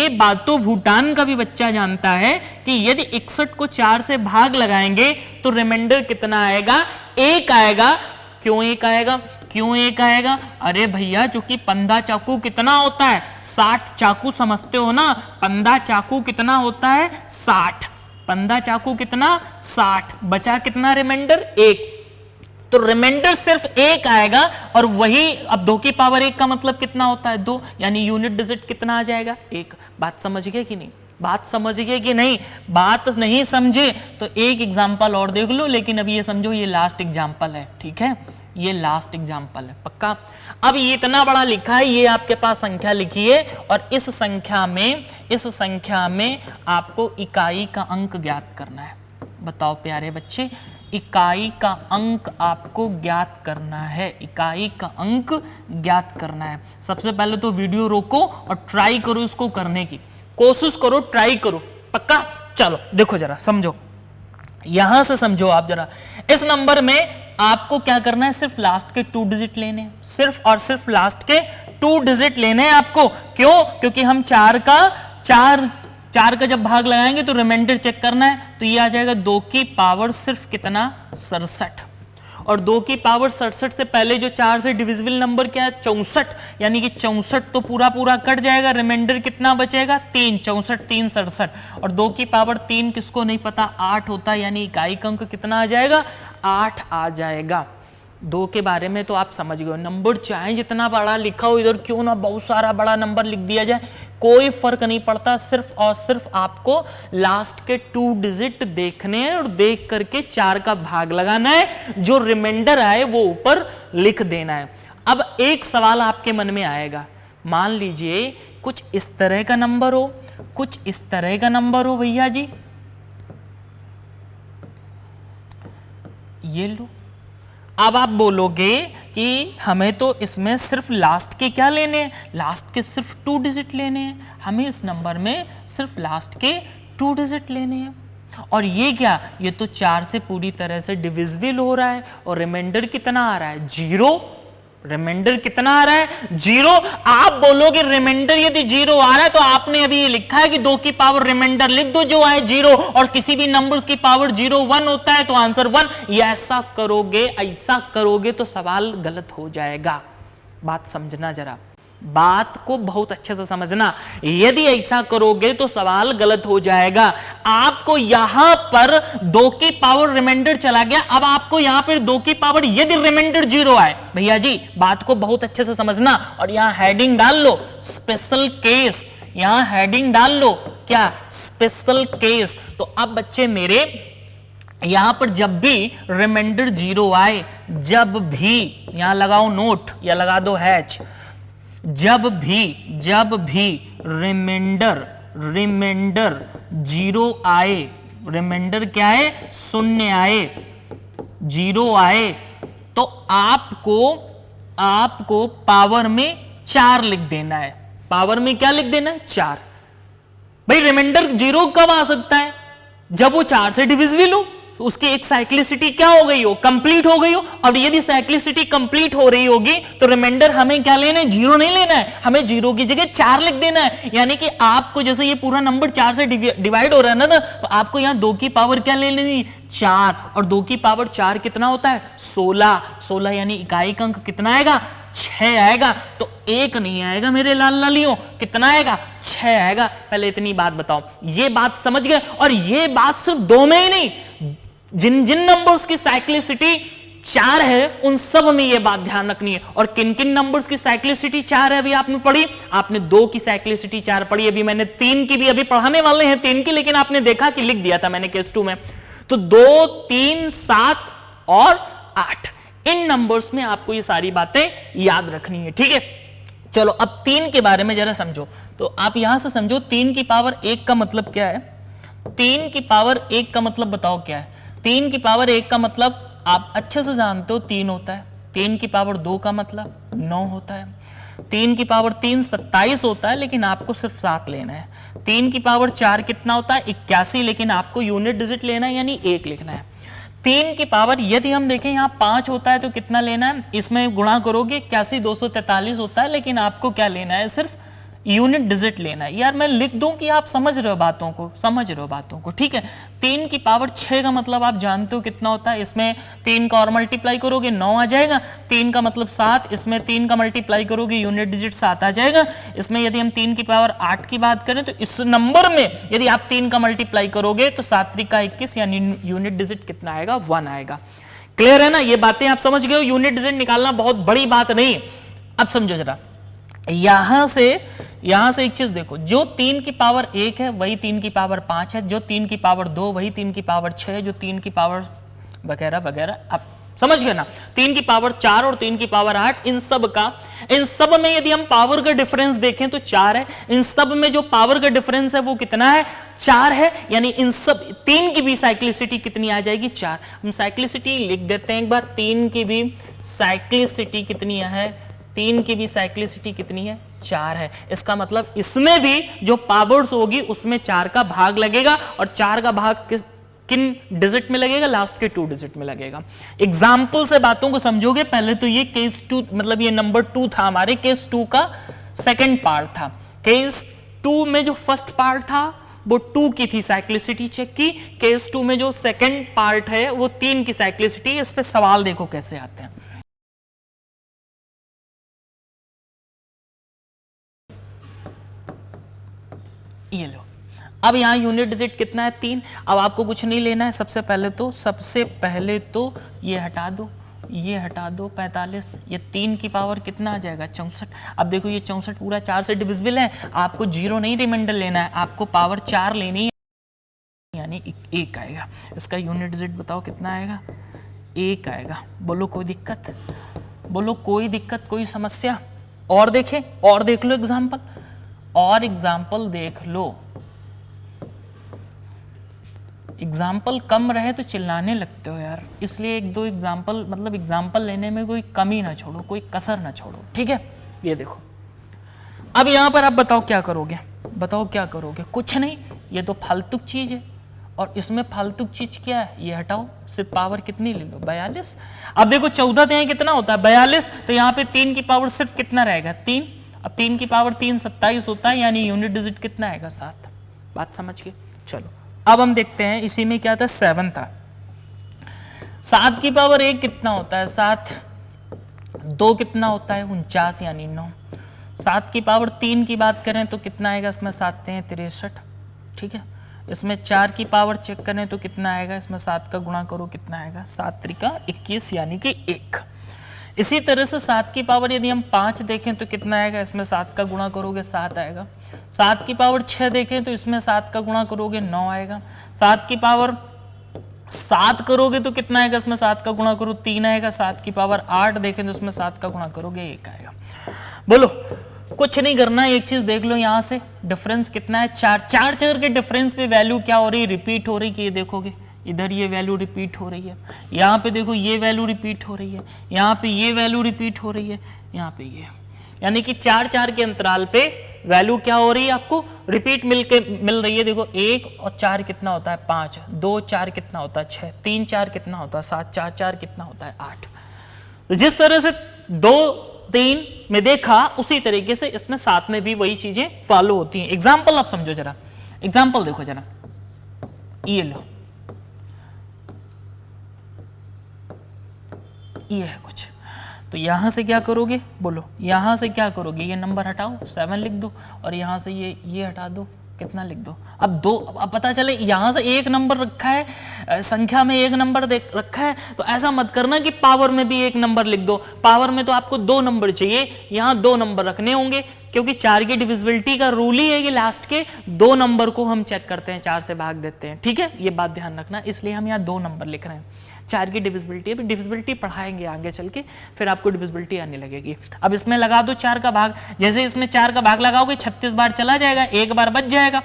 बात तो भूटान का भी बच्चा जानता है कि यदि 61 को 4 से भाग लगाएंगे तो रिमाइंडर कितना आएगा, 1 आएगा। क्यों 1 आएगा, क्यों 1 आएगा? अरे भैया, चूंकि पंधा चाकू कितना होता है, 60 चाकू, समझते हो ना, पंधा चाकू कितना होता है, 60। पंधा चाकू कितना, 60, बचा कितना रिमाइंडर, 1। तो रिमाइंडर सिर्फ 1 आएगा। और वही, अब 2 की पावर 1 का मतलब कितना होता है, 2, यानी यूनिट डिजिट कितना आ जाएगा, 1। बात समझ गए कि नहीं, बात समझ गए कि नहीं? बात नहीं समझे तो एक एग्जांपल और देख लो, लेकिन अभी ये समझो ये लास्ट एग्जांपल है, ठीक है, ये लास्ट एग्जांपल है, पक्का। अब ये इतना बड़ा लिखा है, ये आपके पास संख्या लिखी है और इस संख्या में आपको इकाई का अंक ज्ञात करना है। बताओ प्यारे बच्चे, इकाई का अंक आपको ज्ञात करना है, इकाई का अंक ज्ञात करना है। सबसे पहले तो वीडियो रोको और ट्राई करो, इसको करने की कोशिश करो, ट्राई करो, पक्का। चलो देखो जरा, समझो, यहां से समझो आप जरा। इस नंबर में आपको क्या करना है, सिर्फ लास्ट के 2 डिजिट लेने हैं, सिर्फ और सिर्फ लास्ट के 2 डिजिट लेने हैं आपको। क्यों? क्योंकि हम 4 का जब भाग लगाएंगे तो रिमाइंडर चेक करना है। तो ये आ जाएगा 2 की पावर सिर्फ कितना, 67। और 2 की पावर 67 से पहले जो 4 से डिविजिबल नंबर क्या है, 64, यानी कि 64 तो पूरा कट जाएगा, रिमाइंडर कितना बचेगा, 3, 64, 3, 67। और 2 की पावर 3 किसको नहीं पता, 8 होता है, यानी इकाई का अंक कितना आ जाएगा, 8 आ जाएगा। 2 के बारे में तो आप समझ गए, नंबर चाहे जितना बड़ा लिखा हो, इधर क्यों ना बहुत सारा बड़ा नंबर लिख दिया जाए, कोई फर्क नहीं पड़ता। सिर्फ और सिर्फ आपको लास्ट के 2 डिजिट देखने हैं और देख करके 4 का भाग लगाना है, जो रिमाइंडर आए वो ऊपर लिख देना है। अब एक सवाल आपके मन में आएगा, मान लीजिए कुछ इस तरह का नंबर हो, कुछ इस तरह का नंबर हो, भैया जी ये लो। अब आप बोलोगे कि हमें तो इसमें सिर्फ लास्ट के क्या लेने हैं, लास्ट के सिर्फ 2 डिजिट लेने हैं, हमें इस नंबर में सिर्फ लास्ट के 2 डिजिट लेने हैं। और ये क्या, ये तो 4 से पूरी तरह से डिविजिबल हो रहा है और रिमाइंडर कितना आ रहा है, 0। रिमाइंडर कितना आ रहा है, 0। आप बोलोगे रिमाइंडर यदि 0 आ रहा है तो आपने अभी ये लिखा है कि 2 की पावर रिमाइंडर लिख दो जो आए 0, और किसी भी नंबर्स की पावर 0, 1 होता है तो आंसर 1। ऐसा करोगे तो सवाल गलत हो जाएगा। बात समझना जरा, बात को बहुत अच्छे से समझना। यदि ऐसा करोगे तो सवाल गलत हो जाएगा। आपको यहां पर 2 की पावर रिमाइंडर चला गया, अब आपको यहां पर 2 की पावर यदि रिमाइंडर 0 आए, भैया जी बात को बहुत अच्छे से समझना। और यहां हेडिंग डाल लो स्पेशल केस, यहां हेडिंग डाल लो क्या, स्पेशल केस। तो अब बच्चे मेरे यहां पर जब भी रिमाइंडर 0 आए, जब भी, यहां लगाओ नोट या लगा दो हैच, जब भी रिमाइंडर 0 आए, रिमाइंडर क्या है, 0 आए, 0 आए, तो आपको पावर में 4 लिख देना है। पावर में क्या लिख देना है, 4। भाई रिमाइंडर 0 कब आ सकता है, जब वो 4 से डिविजिबल हो, तो उसकी एक साइक्लिसिटी क्या हो गई हो, कंप्लीट हो गई हो। और यदि साइक्लिसिटी कंप्लीट हो रही होगी तो रिमाइंडर हमें क्या लेना है, 0 नहीं लेना है, हमें 0 की जगह 4 लिख देना है। यानी कि आपको जैसे ये पूरा नंबर 4 से डिवाइड हो रहा है ना, तो आपको यहां 2 की पावर क्या ले लेनी, 4। और 2 की पावर 4 कितना होता है, 16। 16 यानी इकाई का अंक कितना आएगा, 6 आएगा। तो एक नहीं आएगा मेरे लाल लालियों, कितना आएगा? 6 आएगा। पहले इतनी बात बताओ, ये बात समझ गए? और ये बात सिर्फ 2 में ही नहीं, जिन जिन नंबर्स की साइक्लिसिटी 4 है उन सब में ये बात ध्यान रखनी है। और किन किन नंबर्स की साइक्लिसिटी 4 है अभी आपने पढ़ी? आपने 2 की साइक्लिसिटी 4 पढ़ी, अभी मैंने 3 की भी अभी पढ़ाने वाले हैं 3 की, लेकिन आपने देखा कि लिख दिया था मैंने केस 2 में। तो 2, 3, 7 और 8 इन नंबर्स में आपको ये सारी बातें याद रखनी है, ठीक है। चलो अब 3 के बारे में जरा समझो। तो आप यहां से समझो 3 की पावर 1 का मतलब क्या है? 3 की पावर 1 का मतलब बताओ क्या है? 3 की पावर 1 का मतलब आप अच्छे से जानते हो 3 होता है। 3 की पावर 2 का मतलब 9 होता है। 3 की पावर 3 27 होता है, लेकिन आपको सिर्फ 7 लेना है। 3 की पावर 4 कितना होता है? 81, लेकिन आपको यूनिट डिजिट लेना है, यानी 1 लिखना है। 3 की पावर यदि हम देखें यहाँ 5 होता है तो कितना लेना है? इसमें गुणा करोगे 81 243 होता है, लेकिन आपको क्या लेना है? सिर्फ यूनिट डिजिट लेना है। यार मैं लिख दूं कि आप समझ रहे हो बातों को, समझ रहे हो बातों को, ठीक है। 3 की पावर 6 का मतलब आप जानते हो कितना होता है? इसमें 3 का और मल्टीप्लाई करोगे 9 आ जाएगा। 3 का मतलब 7, इसमें 3 का मल्टीप्लाई करोगे यूनिट डिजिट 7 आ जाएगा। इसमें यदि हम 3 की पावर 8 की बात करें तो इस नंबर में यदि आप 3 का मल्टीप्लाई करोगे तो 7 3 का 21, यानी यूनिट डिजिट कितना आएगा? 1 आएगा। क्लियर है ना? ये बातें आप समझ गए हो। यूनिट डिजिट निकालना बहुत बड़ी बात नहीं है। अब समझो जरा, यहां से एक चीज देखो, जो 3 की पावर 1 है वही 3 की पावर 5 है, जो 3 की पावर 2 वही 3 की पावर 6 है, जो 3 की पावर वगैरह वगैरह। अब समझ गए ना? 3 की पावर 4 और 3 की पावर 8, इन सब में यदि हम पावर का डिफरेंस देखें तो 4 है। इन सब में जो पावर का डिफरेंस है वो कितना है? 4 है। यानी इन सब 3 की भी साइक्लिसिटी कितनी आ जाएगी? 4। हम साइक्लिसिटी लिख देते हैं एक बार। 3 की भी साइक्लिसिटी कितनी है? 3 की भी साइक्लिसिटी कितनी है? 4 है। इसका मतलब इसमें भी जो पावर्स होगी उसमें 4 का भाग लगेगा, और 4 का भाग किन डिजिट में लगेगा? लास्ट के 2 डिजिट में लगेगा। एग्जाम्पल से बातों को समझोगे। पहले तो ये केस 2 मतलब ये नंबर 2 था हमारे, केस 2 का सेकंड पार्ट था। केस 2 में जो फर्स्ट पार्ट था वो 2 की थी साइक्लिसिटी चेक की। केस 2 में जो सेकंड पार्ट है वो 3 की साइक्लिसिटी। इस पे सवाल देखो कैसे आते हैं। ये लो, अब यहां यूनिट डिजिट कितना है? 3। अब आपको कुछ नहीं लेना है। सबसे पहले तो ये हटा दो, ये हटा दो 45। ये 3 की पावर कितना आ जाएगा? 64। अब देखो ये 64 पूरा 4 से डिविजिबल है। आपको 0 नहीं रिमाइंडर लेना है, आपको पावर 4 लेनी है, यानी 1 आएगा। इसका यूनिट डिजिट बताओ कितना आएगा? 1 आएगा। बोलो कोई दिक्कत? बोलो कोई दिक्कत, कोई समस्या? और देखें, और देख लो एग्जाम्पल, और एग्जाम्पल देख लो। एग्जाम्पल कम रहे तो चिल्लाने लगते हो यार, इसलिए 1-2 एग्जाम्पल, मतलब एग्जाम्पल लेने में कोई कमी ना छोड़ो, कोई कसर ना छोड़ो, ठीक है। ये देखो, अब यहां पर आप बताओ क्या करोगे? बताओ क्या करोगे? कुछ नहीं, ये तो फालतू चीज है। और इसमें फालतू चीज क्या है? ये हटाओ, सिर्फ पावर कितनी ले लो? 42। अब देखो 14 तो कितना होता है? 42। तो यहाँ पे 3 की पावर सिर्फ कितना रहेगा? 3। अब 3 की पावर 3 27 होता है, यानी यूनिट डिजिट कितना आएगा? 7। बात समझ गए? चलो अब हम देखते हैं, इसी में क्या था? 7 था। 7 की पावर 1 कितना होता है? 7। 2 कितना होता है? 49, यानी 9। 7 की पावर 3 की बात करें तो कितना आएगा? इसमें 7 63, ठीक है। इसमें 4 की पावर चेक करें तो कितना आएगा? इसमें 7 का गुणा करो, कितना आएगा? 7 त्रिका 21, यानी कि 1। इसी तरह से 7 की पावर यदि हम 5 देखें तो कितना आएगा? इसमें 7 का गुणा करोगे 7 आएगा। 7 की पावर 6 देखें तो इसमें 7 का गुणा करोगे 9 आएगा। 7 की पावर 7 करोगे तो कितना आएगा? इसमें 7 का गुणा करो 3 आएगा। 7 की पावर 8 देखें तो इसमें 7 का गुणा करोगे 1 आएगा। बोलो, कुछ नहीं करना, एक चीज देख लो, यहां से डिफरेंस कितना है? 4 के डिफरेंस पे वैल्यू क्या हो रही है? रिपीट हो रही है। कि ये देखोगे इधर ये वैल्यू रिपीट हो रही है, यहाँ पे देखो ये वैल्यू रिपीट हो रही है, यहाँ पे ये वैल्यू रिपीट हो रही है, यहाँ पे ये, यानी कि 4 के अंतराल पे वैल्यू क्या हो रही है? आपको रिपीट मिल रही है। देखो 1 और 4 कितना होता है? 5। 2 4 कितना होता है? 6। 3 4 कितना होता है? 7। 4 4 कितना होता है? 8। तो जिस तरह से 2 3 में देखा उसी तरीके से इसमें 7 में भी वही चीजें फॉलो होती हैं। एग्जाम्पल आप समझो जरा, एग्जाम्पल देखो जरा, ये लो, ये है कुछ। तो यहां से क्या करोगे, बोलो यहां से क्या करोगे, ये नंबर हटाओ 7 लिख दो, और यहां से ये हटा दो, कितना लिख दो। अब पता चले यहां से एक नंबर रखा है, संख्या में एक नंबर रखा है, तो ऐसा मत करना कि पावर में भी एक नंबर लिख दो। पावर में तो आपको 2 नंबर चाहिए, यहां 2 नंबर रखने होंगे, क्योंकि 4 की डिविजिबिलिटी का रूल ही है कि लास्ट के 2 नंबर को हम चेक करते हैं, 4 से भाग देते हैं। ठीक है, ये बात ध्यान रखना, इसलिए हम यहाँ 2 नंबर लिख रहे हैं। 4 की डिविजिबिलिटी, अभी डिविजिबिलिटी पढ़ाएंगे आगे चल के, फिर आपको डिविजिबिलिटी आने लगेगी। अब इसमें लगा दो 4 का भाग, जैसे इसमें 4 का भाग लगाओगे 36 बार चला जाएगा, एक बार बच जाएगा।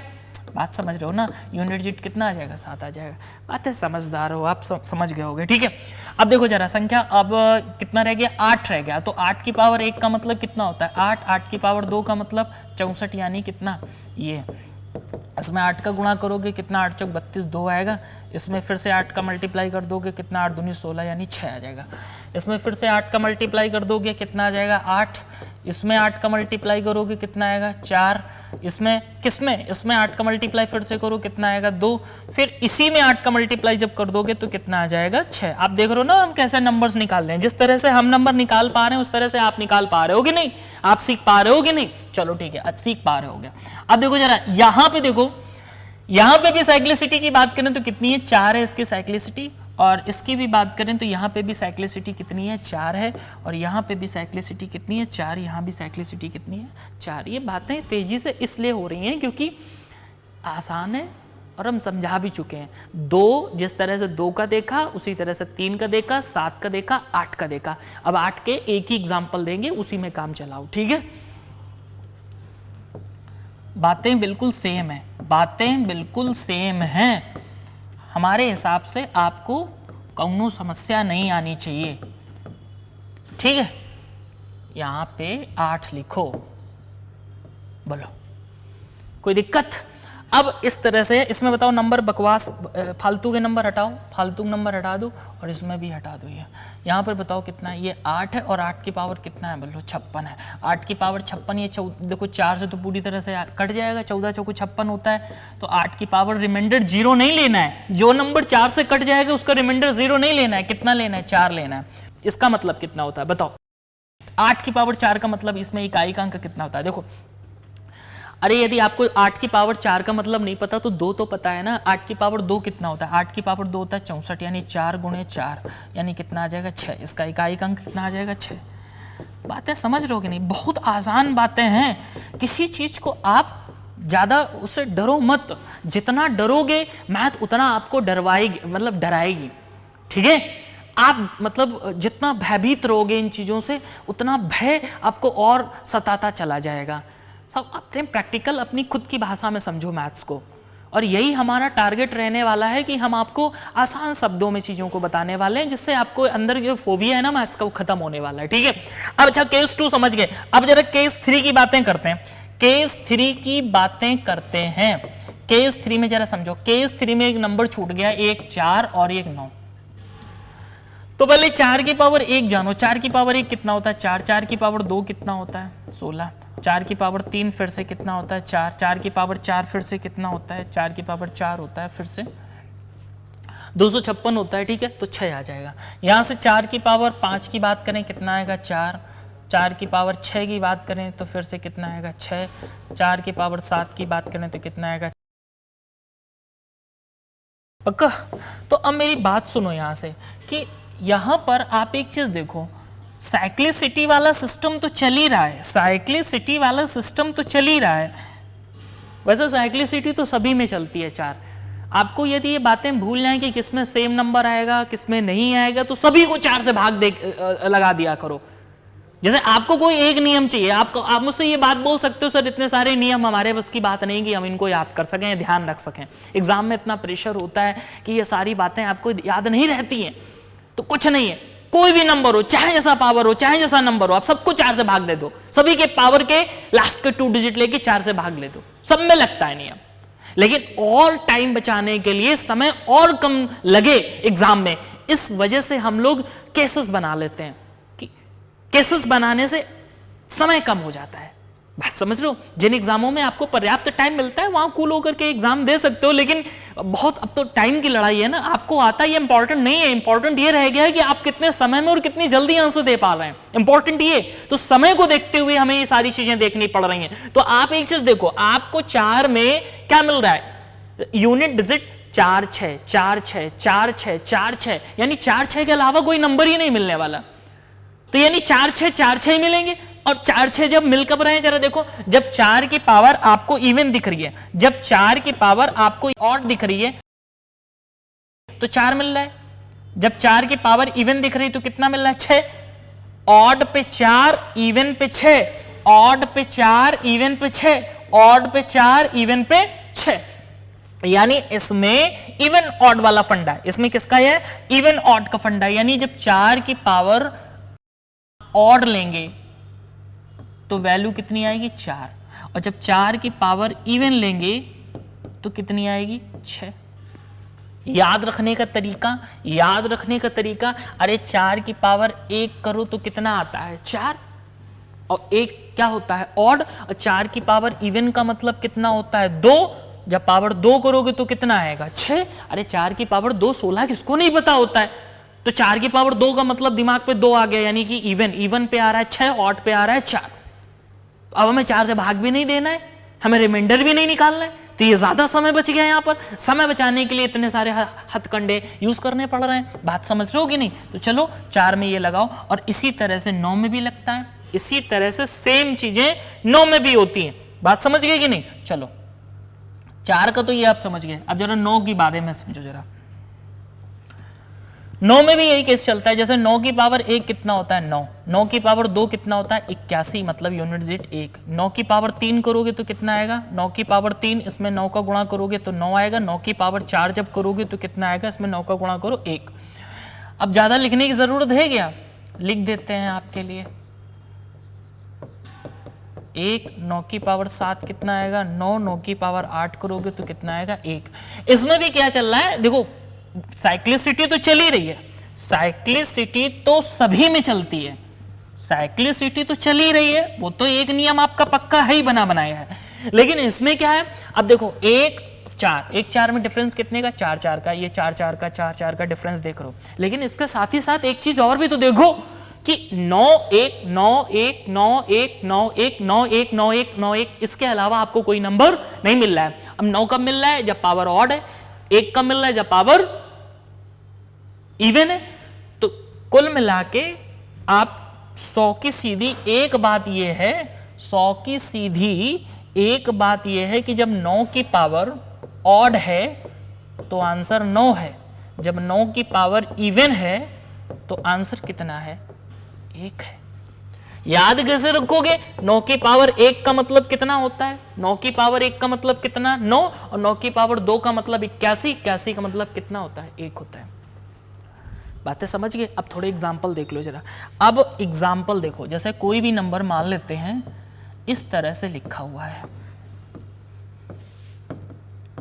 बात समझ रहे हो ना, यूनिट डिजिट कितना आ जाएगा, 7 आ जाएगा। बात है, समझदार हो आप, समझ गए होगे। ठीक है, अब देखो जरा संख्या, अब कितना रह गया, 8 रह गया। तो 8 की पावर 1 का मतलब कितना होता है 8, 8 की पावर 2 का मतलब 64, यानी कितना, ये इसमें 8 का गुणा करोगे कितना, 8 चौक 32, 2 आएगा। इसमें फिर से 8 का मल्टीप्लाई कर दोगे कितना, 8 दूनी 16, यानी 6 आ जाएगा। इसमें फिर से 8 का मल्टीप्लाई कर दोगे कितना आ जाएगा, 8। इसमें 8 का मल्टीप्लाई करोगे कितना आएगा, 4। इसमें किसमें, इसमें 8 का मल्टीप्लाई फिर से करो कितना आएगा, 2। फिर इसी में 8 का मल्टीप्लाई जब कर दोगे तो कितना आ जाएगा, 6। आप देख रहे हो ना हम कैसे नंबर्स निकाल रहे हैं, जिस तरह से हम नंबर निकाल पा रहे हैं उस तरह से आप निकाल पा रहे हो कि नहीं, आप सीख पा रहे हो कि नहीं। चलो ठीक है, सीख पा रहे हो गया। अब देखो जरा यहां पे देखो, यहां पे भी साइक्लिसिटी की बात करें तो कितनी है, 4 है इसकी साइक्लिसिटी, और इसकी भी बात करें तो यहाँ पे भी साइक्लिसिटी कितनी है, 4 है, और यहाँ पे भी साइक्लिसिटी कितनी है, 4। यहाँ भी साइक्लिसिटी कितनी है, 4। ये बातें तेजी से इसलिए हो रही हैं क्योंकि आसान है और हम समझा भी चुके हैं। 2 जिस तरह से 2 का देखा उसी तरह से 3 का देखा, 7 का देखा, 8 का देखा। अब 8 के एक ही एग्जाम्पल देंगे, उसी में काम चलाओ। ठीक है, बातें बिल्कुल सेम है, बातें बिल्कुल सेम हैं। हमारे हिसाब से आपको कौनो समस्या नहीं आनी चाहिए। ठीक है, यहां पे 8 लिखो, बोलो कोई दिक्कत। अब इस तरह से इसमें बताओ नंबर बकवास, फालतू के नंबर हटाओ, फालतू नंबर हटा दो, और इसमें भी हटा दो। ये यहाँ पर बताओ कितना है, ये 8 है, और 8 की पावर कितना है, बोलो 56 है। 8 की पावर 56, ये देखो 4 से तो पूरी तरह से कट जाएगा, 14 चौको 56 होता है। तो 8 की पावर रिमाइंडर 0 नहीं लेना है, जो नंबर 4 से कट जाएगा उसका रिमाइंडर 0 नहीं लेना है। कितना लेना है, 4 लेना है। इसका मतलब कितना होता है बताओ, 8 की पावर 4 का मतलब इसमें इकाई का अंक कितना होता है। देखो, अरे यदि आपको 8 की पावर 4 का मतलब नहीं पता तो 2 तो पता है ना। 8 की पावर 2 कितना होता है, 8 की पावर 2 होता है 64, यानी 4 गुणे 4, यानी कितना आ जाएगा, 6। इसका इकाई का अंक कितना आ जाएगा, 6। बातें समझ रहे हो कि नहीं, बहुत आसान बातें हैं। किसी चीज को आप ज्यादा उससे डरो मत, जितना डरोगे मैथ उतना आपको डरवाएगी, मतलब डराएगी। ठीक है, आप मतलब जितना भयभीत रहोगे इन चीजों से उतना भय आपको और सताता चला जाएगा। सब अपने प्रैक्टिकल, अपनी खुद की भाषा में समझो मैथ्स को, और यही हमारा टारगेट रहने वाला है कि हम आपको आसान शब्दों में चीजों को बताने वाले हैं, जिससे आपको अंदर जो फोबिया है ना मैथ्स का, वो खत्म होने वाला है। ठीक है, अब अच्छा केस 2 समझ गए, अब जरा केस 3 की बातें करते हैं। केस 3 की बातें करते हैं। केस 3 में जरा समझो, केस 3 में एक नंबर छूट गया, एक 4 और एक 9। तो पहले 4 की पावर 1 जानो, 4 की पावर 1 कितना होता है, 4। 4 की पावर 2 कितना होता है, 16। 4 की पावर 3 फिर से कितना होता है, 4। 4 की पावर 4 फिर से कितना होता है, 4 की पावर 4 होता है, फिर से 256 होता है। ठीक है, तो 6 आ जाएगा। यहां से 4 की पावर 5 की बात करें कितना आएगा, 4। 4 की पावर 6 की बात करें तो फिर से कितना आएगा, 6। 4 की पावर 7 की बात करें तो कितना आएगा, पक्का। तो अब मेरी बात सुनो यहां से कि यहां पर आप एक चीज देखो, साइक्लिसिटी वाला सिस्टम तो चल ही रहा है, साइक्लिसिटी वाला सिस्टम तो चल ही रहा है। वैसे साइक्लिसिटी तो सभी में चलती है 4। आपको यदि ये बातें भूल जाएं कि किसमें सेम नंबर आएगा किसमें नहीं आएगा, तो सभी को 4 से भाग लगा दिया करो। जैसे आपको कोई एक नियम चाहिए, आप मुझसे ये बात बोल सकते हो, सर इतने सारे नियम हमारे बस की बात नहीं कि हम इनको याद कर सकें, ध्यान रख सकें। एग्जाम में इतना प्रेशर होता है कि ये सारी बातें आपको याद नहीं रहती हैं। तो कुछ नहीं है, कोई भी नंबर हो, चाहे जैसा पावर हो, चाहे जैसा नंबर हो, आप सबको 4 से भाग दे दो। सभी के पावर के लास्ट के 2 डिजिट लेके 4 से भाग ले दो, सब में लगता है नियम। लेकिन और टाइम बचाने के लिए, समय और कम लगे एग्जाम में, इस वजह से हम लोग केसेस बना लेते हैं कि केसेस बनाने से समय कम हो जाता है। बात समझ रहे हो? जिन एग्जामों में आपको पर्याप्त टाइम मिलता है वहां कूल होकर के एग्जाम दे सकते हो, लेकिन बहुत अब तो टाइम की लड़ाई है ना, आपको आता है ये इंपॉर्टेंट नहीं है, इंपॉर्टेंट ये रह गया है कि आप कितने समय में और कितनी जल्दी आंसर दे पा रहे हैं, इंपॉर्टेंट ये। तो समय को देखते हुए हमें ये सारी चीजें देखनी पड़ रही हैं। तो आप एक चीज देखो, आपको 4 में क्या मिल रहा है, यूनिट डिजिट 4 6 4 6 4 6 4 6, यानी 4 6 के अलावा कोई नंबर ही नहीं मिलने वाला। तो यानी 4 6 मिलेंगे। और 4 6 जब मिल कब रहे हैं जरा देखो, जब 4 की पावर आपको इवन दिख रही है, जब 4 की पावर आपको ऑड दिख रही है तो 4 मिल रहा है। जब 4 की पावर इवन दिख रही है तो कितना मिल रहा है, 6। ऑड पे 4 इवन पे 6, ऑड पे 4 इवन पे 6, ऑड पे 4 इवन पे 6, यानी इसमें इवन ऑड वाला फंडा है। इसमें किसका है, इवन ऑड का फंडा है। यानी जब 4 की पावर ऑड लेंगे तो वैल्यू कितनी आएगी, 4, और जब 4 की पावर इवन लेंगे तो कितनी आएगी, 6। याद रखने का तरीका, याद रखने का तरीका, अरे 4 की पावर 1 करो तो कितना आता है, 4, और 1 क्या होता है, ऑड, और 4 की पावर इवन का मतलब कितना होता है, 2, जब पावर 2 करोगे तो कितना आएगा, 6। अरे 4 की पावर 2 16 किसको नहीं पता होता है, तो 4 की पावर 2 का मतलब दिमाग पे 2 आ गया, यानी कि इवन, इवन पे आ रहा है 6, ऑड पे आ रहा है 4। अब हमें 4 से भाग भी नहीं देना है, हमें रिमाइंडर भी नहीं निकालना है, तो ये ज्यादा समय बच गया। यहां पर समय बचाने के लिए इतने सारे हथकंडे यूज करने पड़ रहे हैं, बात समझ रहे हो कि नहीं? तो चलो 4 में ये लगाओ, और इसी तरह से 9 में भी लगता है, इसी तरह से सेम चीजें 9 में भी होती हैं, बात समझ गए कि नहीं? चलो 4 का तो ये आप समझ गए, अब जरा 9 के बारे में समझो जरा। 9 में भी यही केस चलता है, जैसे 9 की पावर 1 कितना होता है, 9, 9 की पावर 2 कितना होता है, 81, मतलब यूनिट डिजिट 1। 9 की पावर 3 करोगे तो कितना आएगा, 9 की पावर 3, इसमें 9 का गुणा करोगे तो 9 आएगा। 9 की पावर 4 जब करोगे तो कितना आएगा, इसमें 9 का गुणा करो 1। अब ज्यादा लिखने की जरूरत है क्या, लिख देते हैं आपके लिए। 1, 9 की पावर 7 कितना आएगा, 9, 9 की पावर 8 करोगे तो कितना आएगा, 1। इसमें भी क्या चल रहा है देखो, साइक्लिसिटी तो चल ही रही है, साइक्लिसिटी तो सभी में चलती है, साइक्लिसिटी तो चल ही रही है, वो तो एक नियम आपका पक्का है ही, बना बनाया है। लेकिन इसमें क्या है, अब देखो 1 4 में डिफरेंस कितने का, 4 4 का, ये 4 4 का, 4 4 का डिफरेंस देख रहे हो। लेकिन इसके साथ ही साथ एक चीज और भी तो देखो कि 9 1 9 1 9 1 9 1 9 1 9 1 9 1, इसके अलावा आपको कोई नंबर नहीं मिल रहा है। अब 9 कब मिल रहा है, जब पावर ऑड है, 1 कब मिल रहा है, जब पावर इवन है। तो कुल मिला के आप 100 की सीधी एक बात यह है, 100 की सीधी एक बात यह है कि जब 9 की पावर ऑड है तो आंसर 9 है, जब 9 की पावर इवन है तो आंसर कितना है, 1 है। याद कैसे रखोगे, 9 की पावर 1 का मतलब कितना होता है, 9 की पावर 1 का मतलब कितना, 9, और 9 की पावर 2 का मतलब 81, 81 का मतलब कितना होता है, 1 होता है। बातें समझ गए? अब थोड़े एग्जाम्पल देख लो जरा। अब एग्जाम्पल देखो, जैसे कोई भी नंबर मान लेते हैं, इस तरह से लिखा हुआ है,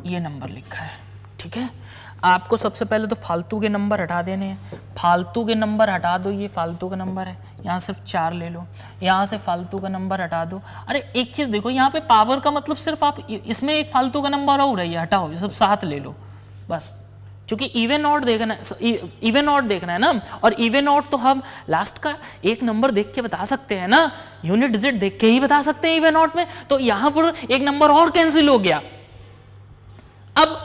ये नंबर लिखा है, ठीक है। आपको सबसे पहले तो फालतू के नंबर हटा देने हैं, फालतू के नंबर हटा दो, ये फालतू का नंबर है, यहाँ सिर्फ 4 ले लो, यहाँ से फालतू का नंबर हटा दो। अरे एक चीज देखो, यहाँ पे पावर का मतलब सिर्फ आप इसमें एक फालतू का नंबर और है, हटाओ, ये सब 7 ले लो बस, क्योंकि इवन ऑड देखना, इवन ऑड देखना है ना। और इवन ऑड तो हम लास्ट का एक नंबर देख के बता सकते हैं ना, यूनिट डिजिट देख के ही बता सकते हैं इवन ऑड में। तो यहां पर एक नंबर और कैंसिल हो गया। अब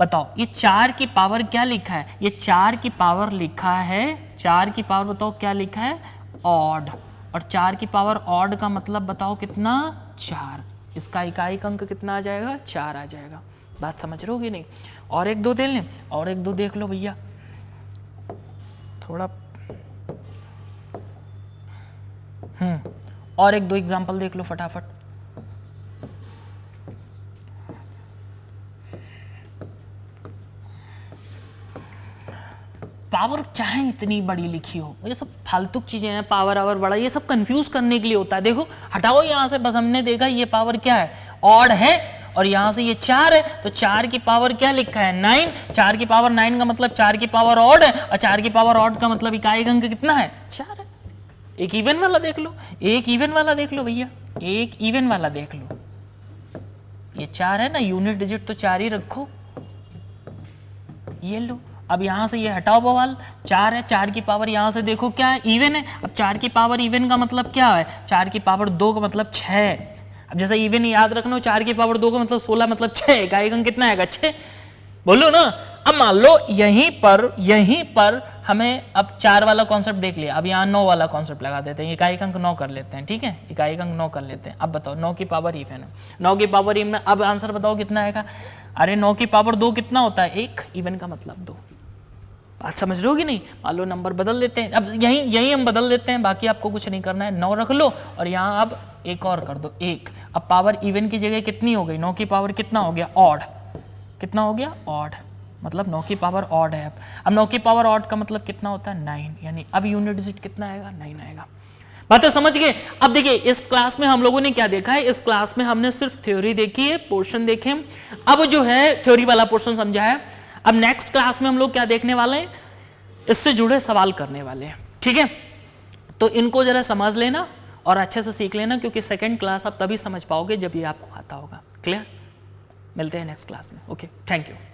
बताओ ये 4 की पावर क्या लिखा है, ये 4 की पावर लिखा है, 4 की पावर बताओ क्या लिखा है, ऑड, और 4 की पावर ऑड का मतलब बताओ कितना, 4। इसका इकाई अंक कितना आ जाएगा, 4 आ जाएगा। बात समझ रहे हो कि नहीं? और एक दो देख लें, और एक दो देख लो भैया, थोड़ा और एक दो एग्जांपल देख लो फटाफट। पावर चाहे इतनी बड़ी लिखी हो, ये सब फालतू चीजें हैं, पावर आवर बड़ा, ये सब कंफ्यूज करने के लिए होता है। देखो हटाओ यहां से, बस हमने देखा ये पावर क्या है, ऑड है, और यहां से ये 4 है, तो 4 की पावर क्या लिखा है, 9। 4 की पावर 9 का मतलब 4 की पावर ऑड है, और 4 की पावर ऑड का मतलब इकाई अंक कितना है, 4 है। एक इवन वाला देख लो, एक इवन वाला देख लो भैया, एक इवन वाला देख लो, ये 4 है ना, यूनिट डिजिट तो 4 ही रखो, ये लो। अब यहां से ये हटाओ बवाल, 4 है, 4 की पावर यहां से देखो क्या है, इवन है। अब 4 की पावर इवन का मतलब क्या है, 4 की पावर 2 का मतलब 6। अब जैसे इवन याद रखना, 4 की पावर 2 का मतलब 16 मतलब 6, इकाई अंक कितना आएगा, 6। बोलो ना। अब मान लो यहीं पर हमें अब 4 वाला कॉन्सेप्ट देख लिया, अब यहाँ 9 वाला कॉन्सेप्ट लगा देते हैं, इकाई अंक 9 कर लेते हैं, ठीक है, इकाई अंक 9 कर लेते हैं। अब बताओ 9 की पावर इवन है, 9 की पावर इवन, अब आंसर बताओ कितना आएगा। अरे 9 की पावर 2 कितना होता है, 1, इवन का मतलब 2। बात समझ रहे हो कि नहीं। मान लो नंबर बदल देते हैं, अब यहीं हम बदल देते हैं, बाकी आपको कुछ नहीं करना है। 9 रख लो और यहाँ अब एक और कर दो, 1। अब पावर इवन की जगह कितनी हो गई, 9 की पावर कितना हो गया, ऑड। कितना हो गया, ऑड, मतलब 9 की पावर ऑड है। अब 9 की पावर ऑड का मतलब कितना होता है, 9, यानी अब यूनिट डिजिट कितना आएगा, 9 आएगा। बातें समझ गए। अब देखिए इस क्लास में हम लोगों ने क्या देखा है, इस क्लास में हमने सिर्फ थ्योरी देखी है, पोर्शन देखे, अब जो है थ्योरी वाला पोर्शन समझा है। अब नेक्स्ट क्लास में हम लोग क्या देखने वाले हैं, इससे जुड़े सवाल करने वाले हैं, ठीक है। तो इनको जरा समझ लेना और अच्छे से सीख लेना, क्योंकि सेकंड क्लास आप तभी समझ पाओगे जब ये आपको आता होगा। क्लियर। मिलते हैं नेक्स्ट क्लास में। Okay, thank you.